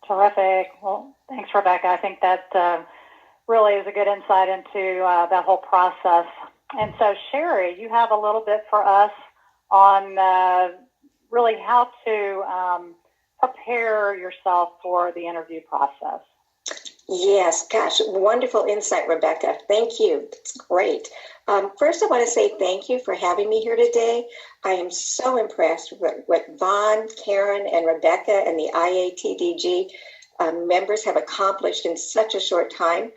Terrific. Well, thanks, Rebecca. I think that really is a good insight into that whole process. And so, Cherie, you have a little bit for us on really how to prepare yourself for the interview process. Yes, gosh, wonderful insight, Rebecca. Thank you. It's great. First, I want to say thank you for having me here today. I am so impressed with what Vaughn, Karen, and Rebecca and the IATDG members have accomplished in such a short time.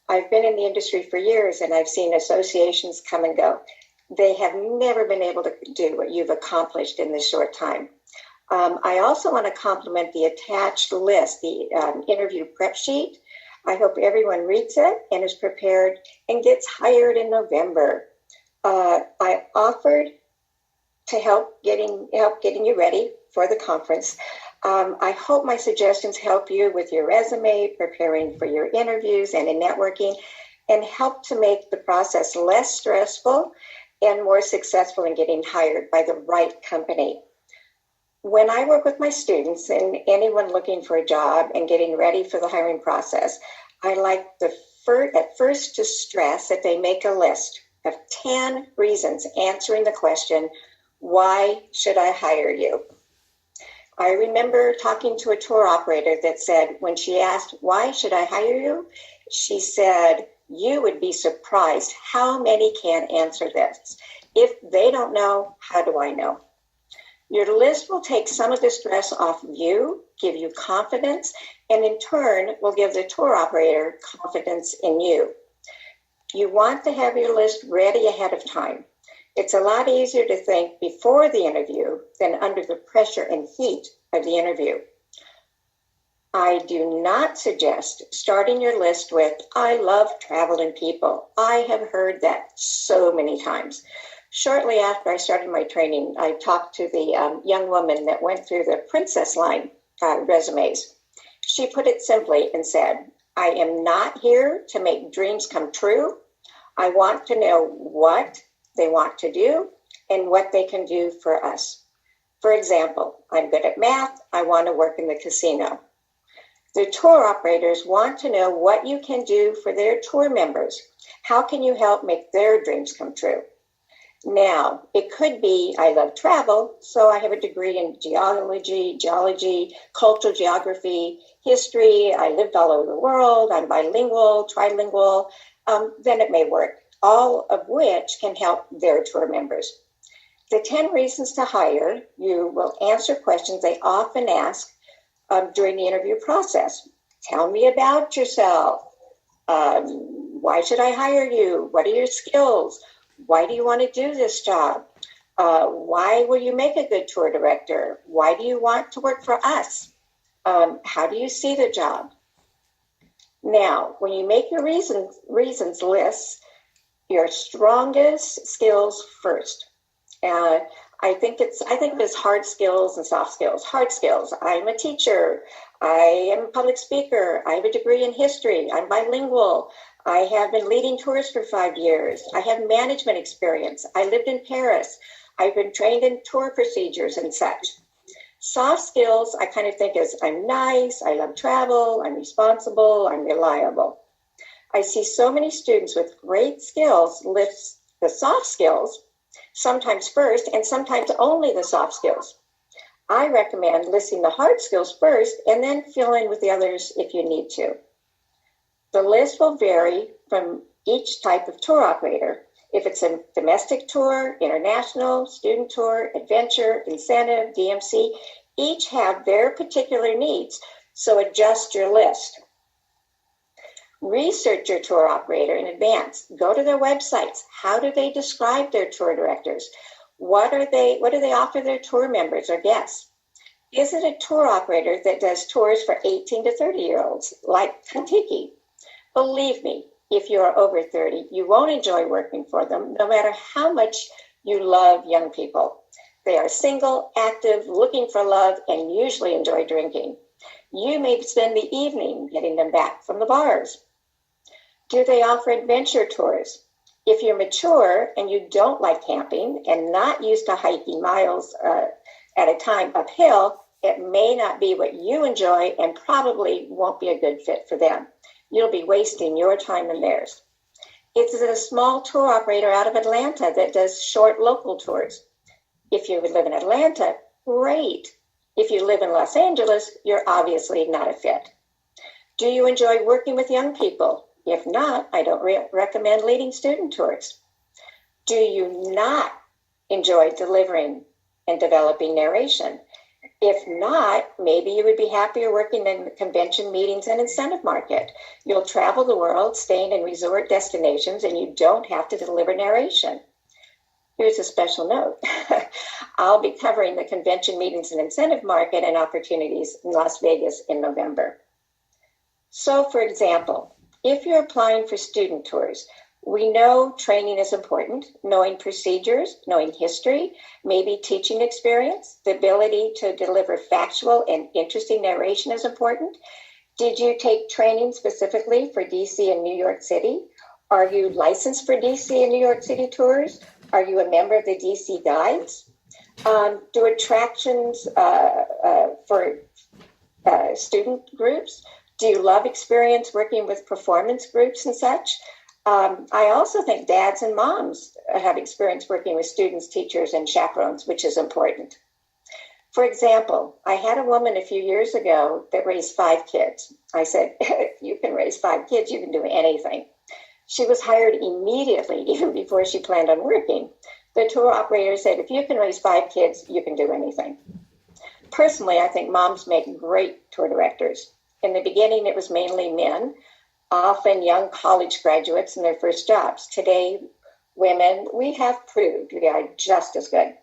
I've been in the industry for years, and I've seen associations come and go. They have never been able to do what you've accomplished in this short time. I also want to compliment the attached list, the interview prep sheet. I hope everyone reads it and is prepared and gets hired in November. I offered to help getting you ready for the conference. I hope my suggestions help you with your resume, preparing for your interviews and in networking, and help to make the process less stressful and more successful in getting hired by the right company. When I work with my students and anyone looking for a job and getting ready for the hiring process, I like at first to stress that they make a list of 10 reasons answering the question, why should I hire you? I remember talking to a tour operator that said, when she asked, why should I hire you? She said, you would be surprised how many can't answer this. If they don't know, how do I know? Your list will take some of the stress off of you, give you confidence, and in turn will give the tour operator confidence in you. You want to have your list ready ahead of time. It's a lot easier to think before the interview than under the pressure and heat of the interview. I do not suggest starting your list with, I love travel and people. I have heard that so many times. Shortly after I started my training, I talked to the young woman that went through the Princess Line resumes. She put it simply and said, I am not here to make dreams come true. I want to know what they want to do and what they can do for us. For example, I'm good at math. I want to work in the casino. The tour operators want to know what you can do for their tour members. How can you help make their dreams come true? Now, it could be I love travel, so I have a degree in geology, cultural geography, history. I lived all over the world. I'm bilingual, trilingual. Then it may work, all of which can help their tour members. The 10 reasons to hire, you will answer questions they often ask during the interview process. Tell me about yourself. Why should I hire you? What are your skills? Why do you want to do this job? Why will you make a good tour director? Why do you want to work for us? How do you see the job? Now, when you make your reasons lists, your strongest skills first. I think there's hard skills and soft skills. Hard skills, I'm a teacher. I am a public speaker. I have a degree in history. I'm bilingual. I have been leading tours for 5 years. I have management experience. I lived in Paris. I've been trained in tour procedures and such. Soft skills, I kind of think is I'm nice, I love travel, I'm responsible, I'm reliable. I see so many students with great skills list the soft skills, sometimes first and sometimes only the soft skills. I recommend listing the hard skills first and then fill in with the others if you need to. The list will vary from each type of tour operator. If it's a domestic tour, international, student tour, adventure, incentive, DMC, each have their particular needs, so adjust your list. Research your tour operator in advance. Go to their websites. How do they describe their tour directors? What do they offer their tour members or guests? Is it a tour operator that does tours for 18 to 30-year-olds, like Kentucky? Believe me, if you are over 30, you won't enjoy working for them, no matter how much you love young people. They are single, active, looking for love, and usually enjoy drinking. You may spend the evening getting them back from the bars. Do they offer adventure tours? If you're mature and you don't like camping and not used to hiking miles at a time uphill, It may not be what you enjoy and probably won't be a good fit for them. You'll be wasting your time and theirs. It's a small tour operator out of Atlanta that does short local tours. If you live in Atlanta, great. If you live in Los Angeles, you're obviously not a fit. Do you enjoy working with young people? If not, I don't recommend leading student tours. Do you not enjoy delivering and developing narration? If not, maybe you would be happier working in the convention, meetings, and incentive market. You'll travel the world, staying in resort destinations, and you don't have to deliver narration. Here's a special note. I'll be covering the convention, meetings, and incentive market and opportunities in Las Vegas in November. So, for example, if you're applying for student tours, we know training is important, knowing procedures, knowing history, maybe teaching experience, the ability to deliver factual and interesting narration is important. Did you take training specifically for DC and New York City? Are you licensed for DC and New York City tours? Are you a member of the DC Guides? Do attractions for student groups? Do you love experience working with performance groups and such? I also think dads and moms have experience working with students, teachers, and chaperones, which is important. For example, I had a woman a few years ago that raised 5 kids. I said, if you can raise 5 kids, you can do anything. She was hired immediately, even before she planned on working. The tour operator said, if you can raise 5 kids, you can do anything. Personally, I think moms make great tour directors. In the beginning, it was mainly men, often young college graduates in their first jobs. Today, women, we have proved we are just as good.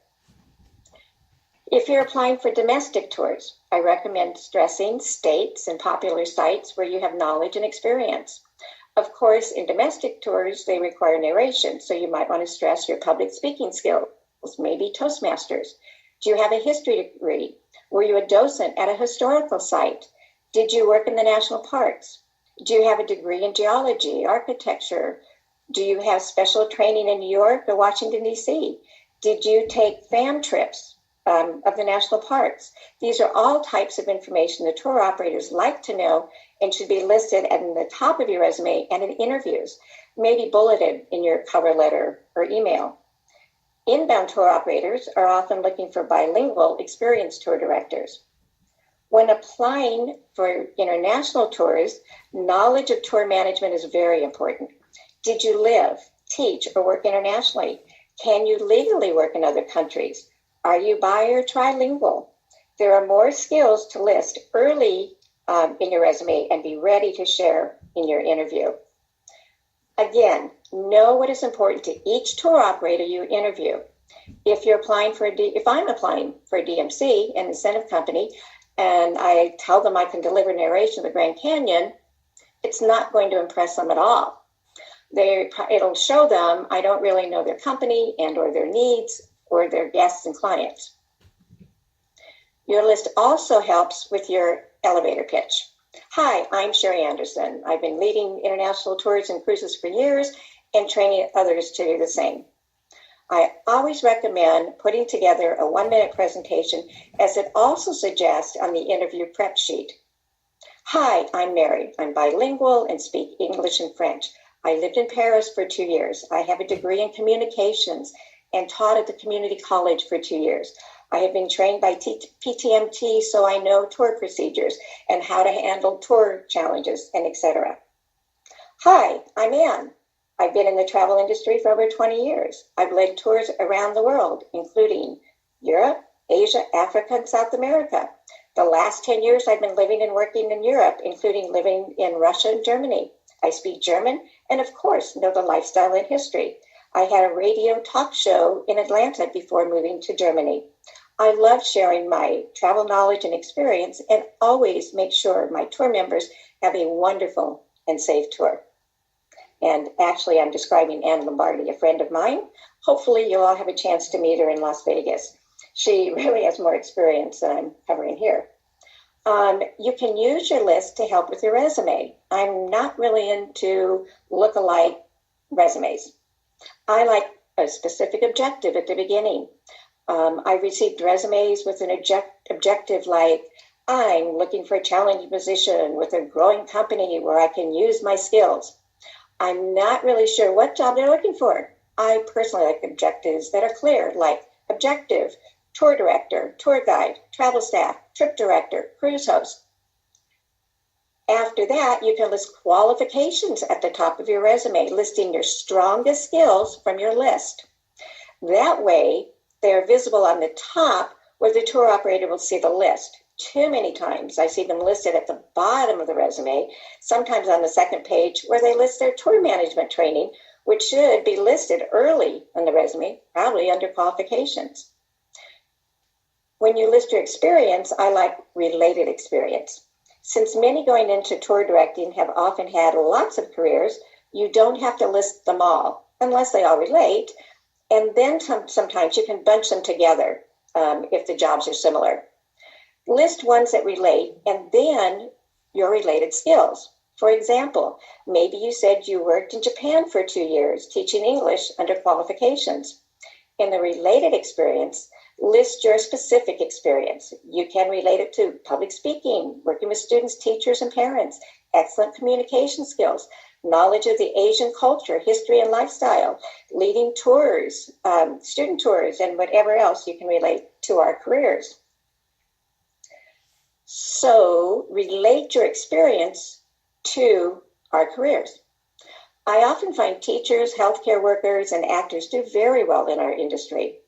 If you're applying for domestic tours, I recommend stressing states and popular sites where you have knowledge and experience. Of course, in domestic tours, they require narration, so you might want to stress your public speaking skills, maybe Toastmasters. Do you have a history degree? Were you a docent at a historical site? Did you work in the national parks? Do you have a degree in geology, architecture? Do you have special training in New York or Washington, D.C.? Did you take fam trips of the national parks? These are all types of information the tour operators like to know and should be listed at the top of your resume and in interviews, maybe bulleted in your cover letter or email. Inbound tour operators are often looking for bilingual, experienced tour directors. When applying for international tours, knowledge of tour management is very important. Did you live, teach, or work internationally? Can you legally work in other countries? Are you bi or trilingual? There are more skills to list early in your resume and be ready to share in your interview. Again, know what is important to each tour operator you interview. If I'm applying for a DMC, an incentive company, and I tell them I can deliver narration of the Grand Canyon, it's not going to impress them at all. It'll show them I don't really know their company and or their needs or their guests and clients. Your list also helps with your elevator pitch. Hi, I'm Cherie Anderson. I've been leading international tours and cruises for years and training others to do the same. I always recommend putting together a 1-minute presentation, as it also suggests on the interview prep sheet. Hi, I'm Mary. I'm bilingual and speak English and French. I lived in Paris for 2 years. I have a degree in communications and taught at the community college for 2 years. I have been trained by PTMT, so I know tour procedures and how to handle tour challenges, and etc. Hi, I'm Anne. I've been in the travel industry for over 20 years. I've led tours around the world, including Europe, Asia, Africa, and South America. The last 10 years, I've been living and working in Europe, including living in Russia and Germany. I speak German and, of course, know the lifestyle and history. I had a radio talk show in Atlanta before moving to Germany. I love sharing my travel knowledge and experience and always make sure my tour members have a wonderful and safe tour. And actually, I'm describing Anne Lombardi, a friend of mine. Hopefully, you'll all have a chance to meet her in Las Vegas. She really has more experience than I'm covering here. You can use your list to help with your resume. I'm not really into look-alike resumes. I like a specific objective at the beginning. I received resumes with an objective like, I'm looking for a challenging position with a growing company where I can use my skills. I'm not really sure what job they're looking for. I personally like objectives that are clear, like objective, tour director, tour guide, travel staff, trip director, cruise host. After that, you can list qualifications at the top of your resume, listing your strongest skills from your list. That way, they're visible on the top where the tour operator will see the list. Too many times I see them listed at the bottom of the resume, sometimes on the second page where they list their tour management training, which should be listed early on the resume, probably under qualifications. When you list your experience, I like related experience. Since many going into tour directing have often had lots of careers, you don't have to list them all, unless they all relate, and then sometimes you can bunch them together if the jobs are similar. List ones that relate, and then your related skills. For example, maybe you said you worked in Japan for 2 years teaching English under qualifications. In the related experience, list your specific experience. You can relate it to public speaking, working with students, teachers, and parents, excellent communication skills, knowledge of the Asian culture, history, and lifestyle, leading tours, student tours, and whatever else you can relate to our careers. So relate your experience to our careers. I often find teachers, healthcare workers, and actors do very well in our industry.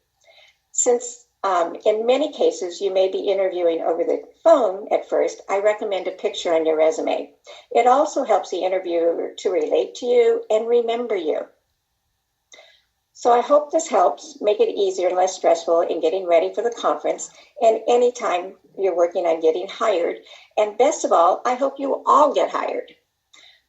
Since in many cases you may be interviewing over the phone at first, I recommend a picture on your resume. It also helps the interviewer to relate to you and remember you. So I hope this helps make it easier and less stressful in getting ready for the conference and anytime you're working on getting hired. And best of all, I hope you all get hired.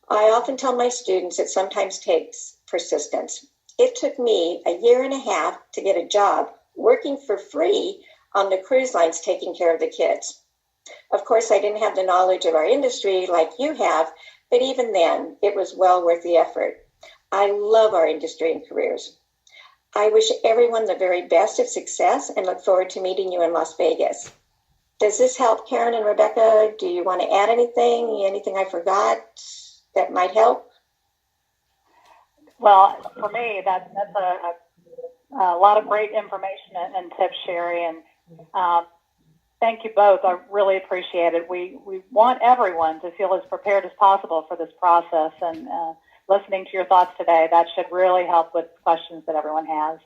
I often tell my students it sometimes takes persistence. It took me 1.5 years to get a job working for free on the cruise lines taking care of the kids. Of course, I didn't have the knowledge of our industry like you have, but even then, it was well worth the effort. I love our industry and careers. I wish everyone the very best of success and look forward to meeting you in Las Vegas. Does this help, Karen and Rebecca? Do you want to add anything? Anything I forgot that might help? Well, for me, that's a lot of great information and tips, Cherie, and thank you both. I really appreciate it. We want everyone to feel as prepared as possible for this process, and listening to your thoughts today, that should really help with questions that everyone has.